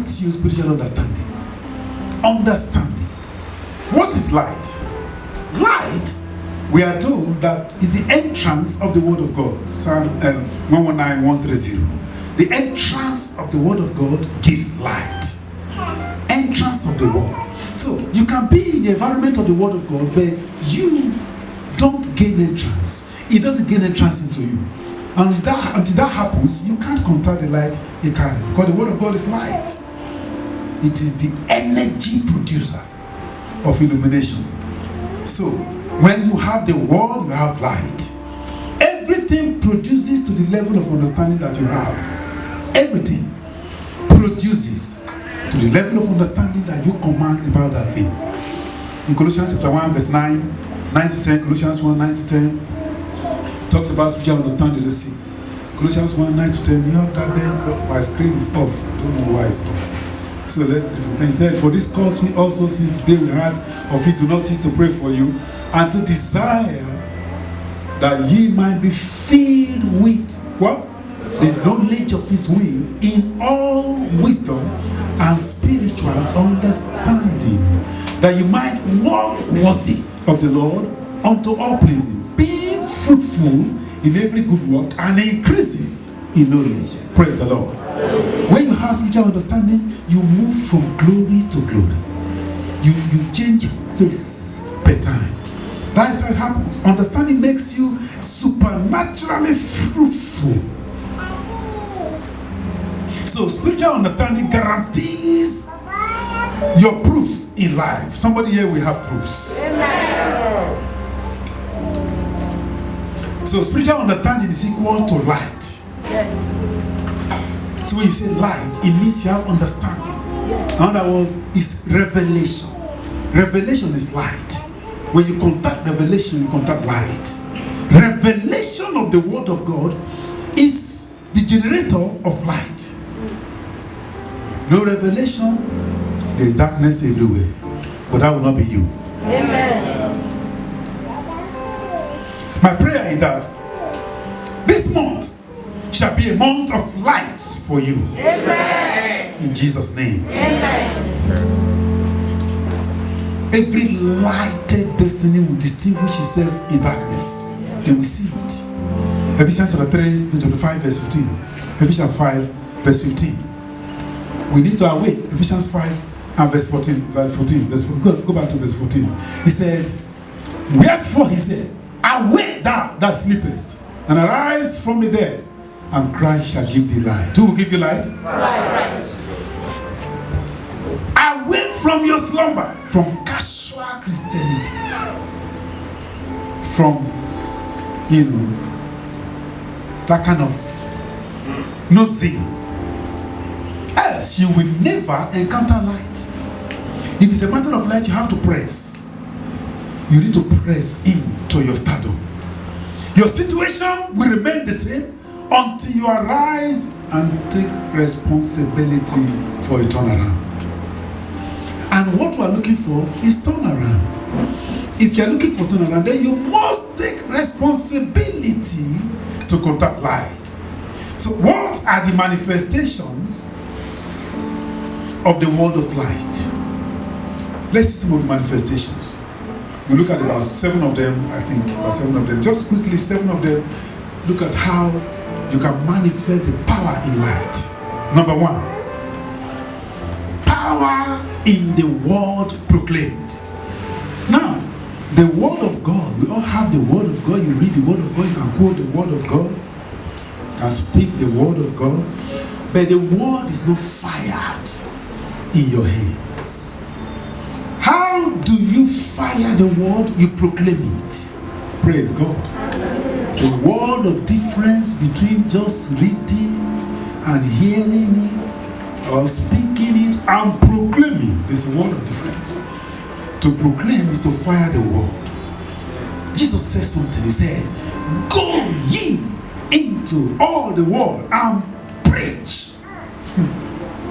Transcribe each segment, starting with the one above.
grant you spiritual understanding. Understanding. What is light? Light, we are told that is the entrance of the word of God. Psalm 119, 130. The entrance of the word of God gives light. Entrance of the word. So you can be in the environment of the word of God, but you don't gain entrance. It doesn't gain entrance into you. And until that happens, you can't contact the light it carries, because the word of God is light. It is the energy producer of illumination. So when you have the word, you have light. Everything produces to the level of understanding that you have. Everything produces to the level of understanding that you command about that thing. In Colossians chapter 1 verse 9 to 10, Colossians 1, 9 to 10 talks about spiritual understanding. Let's see. Colossians 1, 9 to 10. You have that there. My screen is off. I don't know why it's off. So let's read from 10. He said, for this cause we also, since the day we heard of it, do not cease to pray for you, and to desire that ye might be filled with what? The knowledge of his will in all wisdom and spiritual understanding, that you might walk worthy of the Lord unto all pleasing, being fruitful in every good work and increasing in knowledge. Praise the Lord. When you have spiritual understanding, you move from glory to glory. You change face per time. That's how it happens. Understanding makes you supernaturally fruitful. So spiritual understanding guarantees your proofs in life. Somebody here will have proofs. Amen. So spiritual understanding is equal to light. Yes. So when you say light, it means you have understanding. Yes. Another word is revelation. Revelation is light. When you contact revelation, you contact light. Revelation of the word of God is the generator of light. No revelation, there is darkness everywhere. But that will not be you. Amen. My prayer is that this month shall be a month of lights for you. Amen. In Jesus' name. Amen. Every lighted destiny will distinguish itself in darkness. They will see it. Ephesians chapter 3, chapter 5, verse 15. Ephesians 5, verse 15. We need to awake. Ephesians 5 and verse 14. Verse 14. Go back to verse 14. He said, wherefore he said, awake thou that sleepest, and arise from the dead, and Christ shall give thee light. Who will give you light? Christ. Awake from your slumber, from casual Christianity, from, that kind of no zeal. Else you will never encounter light. If it's a matter of light, you have to press. You need to press into your stardom. Your situation will remain the same until you arise and take responsibility for a turnaround. And what we are looking for is turnaround. If you are looking for turnaround, then you must take responsibility to contact light. So what are the manifestations of the word of light? Let's see some of the manifestations. We look at about 7 of them, I think, about 7 of them. Just quickly, 7 of them. Look at how you can manifest the power in light. Number 1, power in the word proclaimed. Now, the word of God, we all have the word of God. You read the word of God, you can quote the word of God, you can speak the word of God, but the word is not fired in your hands. How do you fire the word? You proclaim it. Praise God. It's a word of difference between just reading and hearing it, or speaking it and proclaiming. There's a word of difference. To proclaim is to fire the word. Jesus said something. He said, go ye into all the world and preach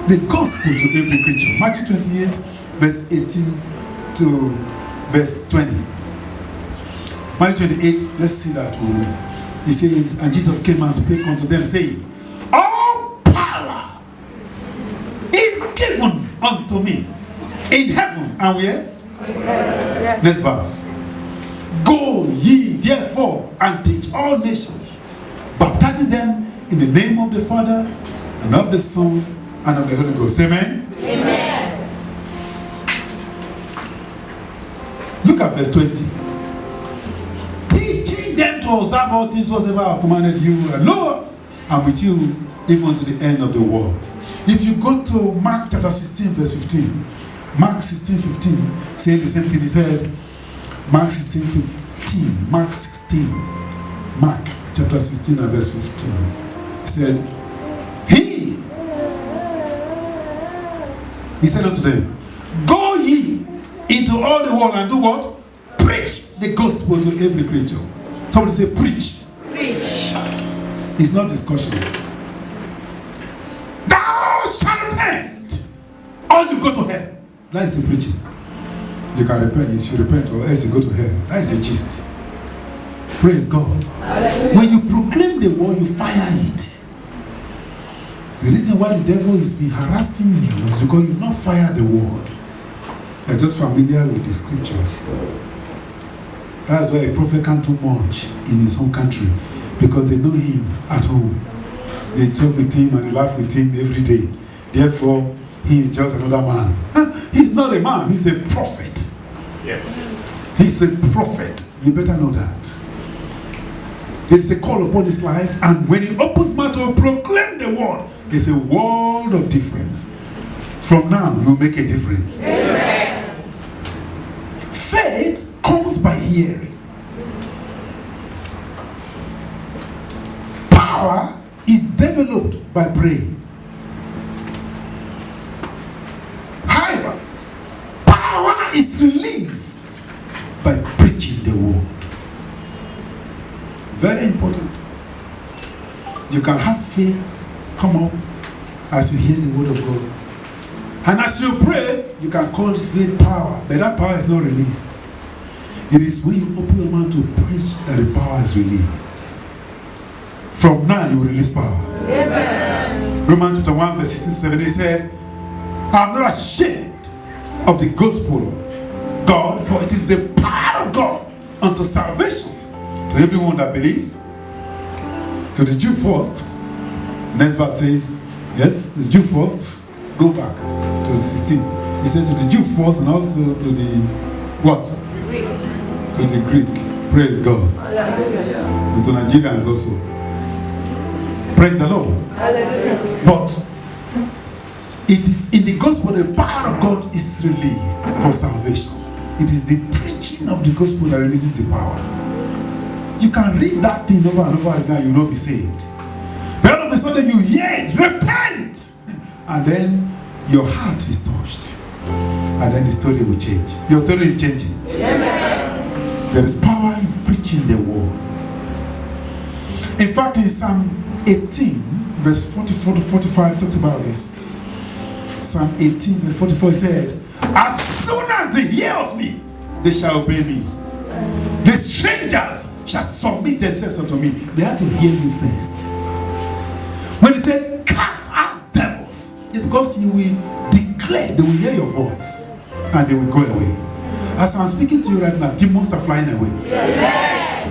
the gospel to every creature. Matthew 28, verse 18 to verse 20. Matthew 28, let's see that one. He says, and Jesus came and spake unto them, saying, all power is given unto me in heaven and where? Next verse. Go ye therefore and teach all nations, baptizing them in the name of the Father and of the Son and of the Holy Ghost. Amen? Amen. Look at verse 20. Teaching them to observe all things whatsoever I have commanded you, and lo, I'm with you even unto the end of the world. If you go to Mark chapter 16 verse 15, Mark 16:15 saying the same thing. He said, Mark 16:15, Mark chapter 16 and verse 15. He said, He said unto them, go ye into all the world and do what? Preach the gospel to every creature. Somebody say preach. Preach. It's not discussion. Thou shalt repent or you go to hell. That is the preaching. You can repent, you should repent, or else you go to hell. That is the gist. Praise God. Hallelujah. When you proclaim the word, you fire it. The reason why the devil is been harassing you is because you've not fired the word. You're just familiar with the scriptures. That's why a prophet can't do much in his home country, because they know him at home. They joke with him and they laugh with him every day. Therefore, he is just another man. He's not a man, he's a prophet. Yes. He's a prophet. You better know that. There is a call upon his life, and when he opens mouth to proclaim the word, there's a world of difference. From now, you'll make a difference. Amen. Faith comes by hearing. Power is developed by praying. However, power is released by preaching the word. Very important. You can have faith come up as you hear the word of God. And as you pray, you can call it faith power, but that power is not released. It is when you open your mouth to preach that the power is released. From now, you will release power. Amen. Romans chapter 1 verse 16-17, he said, I am not ashamed of the gospel of God, for it is the power of God unto salvation to everyone that believes. To the Jew first. Next verse says, yes, the Jew first. Go back to 16. He said to the Jew first, and also to the what? Greek. To the Greek. Praise God. Hallelujah. And to Nigerians also. Praise the Lord. Hallelujah. But it is in the gospel the power of God is released for salvation. It is the preaching of the gospel that releases the power. You can read that thing over and over again, you will not be saved. But all of a sudden you hear it, repent! And then your heart is touched. And then the story will change. Your story is changing. Amen. There is power in preaching the word. In fact, in Psalm 18, verse 44 to 45, talks about this. Psalm 18, verse 44, it said, as soon as they hear of me, they shall obey me. The strangers shall submit themselves unto me. They have to hear you first. When he said, cast out devils, it's because you will declare, they will hear your voice, and they will go away. As I'm speaking to you right now, demons are flying away. Amen.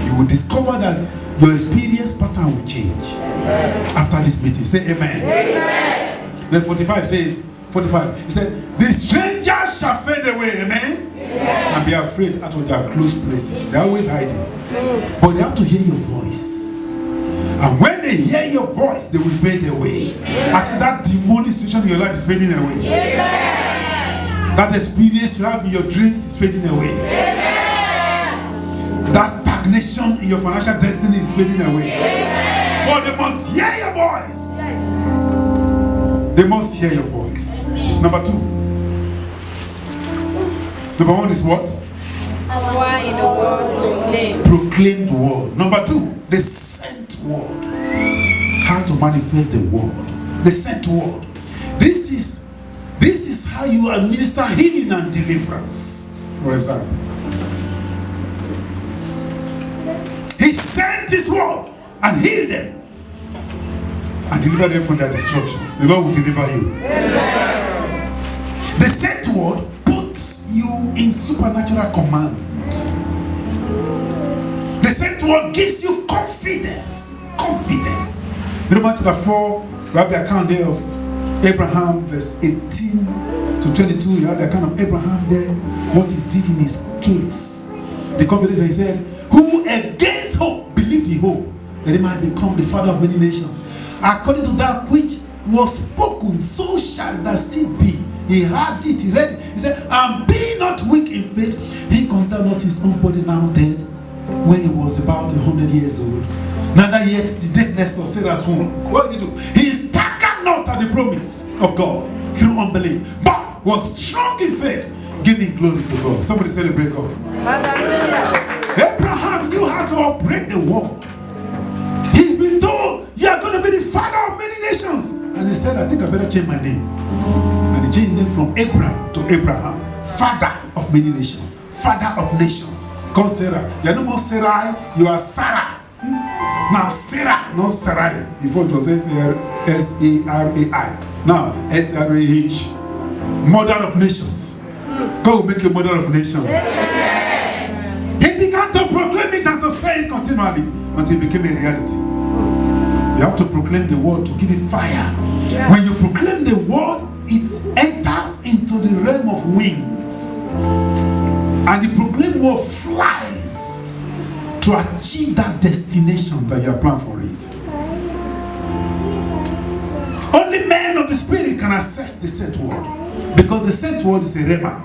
You will discover that your experience pattern will change after this meeting. Say amen. Amen. Then 45 says, 45, he said, the strangers shall fade away, amen? And be afraid out of their close places. They're always hiding. But they have to hear your voice. And when they hear your voice, they will fade away. I said that demonic situation in your life is fading away. Amen. That experience you have in your dreams is fading away. Amen. That stagnation in your financial destiny is fading away. Amen. But they must hear your voice. They must hear your voice. Number 2. Number 1 is what? Power in the word proclaimed. Proclaimed word. Number 2, the sent word. How to manifest the word. The sent word. This is how you administer healing and deliverance. For example, he sent his word and healed them and delivered them from their destructions. The Lord will deliver you. Amen. The sent word puts you in supernatural command. The sent word gives you confidence. Confidence. In Romans chapter 4, you have the account there of Abraham, verse 18 to 22. You have the account of Abraham there, what he did in his case. The confidence that he said, who against hope believed in hope that he might become the father of many nations. According to that which was spoken, so shall the seed be. He had it, he read it. He said, and being not weak in faith, he considered not his own body now dead when he was about 100 years old. Neither yet the deadness of Sarah's womb. What did he do? He staggered not at the promise of God through unbelief, but was strong in faith, giving glory to God. Somebody celebrate God. Abraham knew how to operate the world. He's been told, you are going to be the father of many nations. And he said, I think I better change my name. And he changed his name from Abram to Abraham, father of many nations, father of nations. Call Sarah. You are no more Sarai, you are Sarah. Now Sarah, not Sarai. Before it was S-A-R-A-I. Now S-R-A-H. Mother of nations. God will make you mother of nations. He began to proclaim it and to say it continually until it became a reality. You have to proclaim the word to give it fire. When you proclaim the word, it enters into the realm of wings. And the proclaimed word flies to achieve that destination that you have planned for it. Only men of the spirit can access the sent word, because the sent word is a rhema.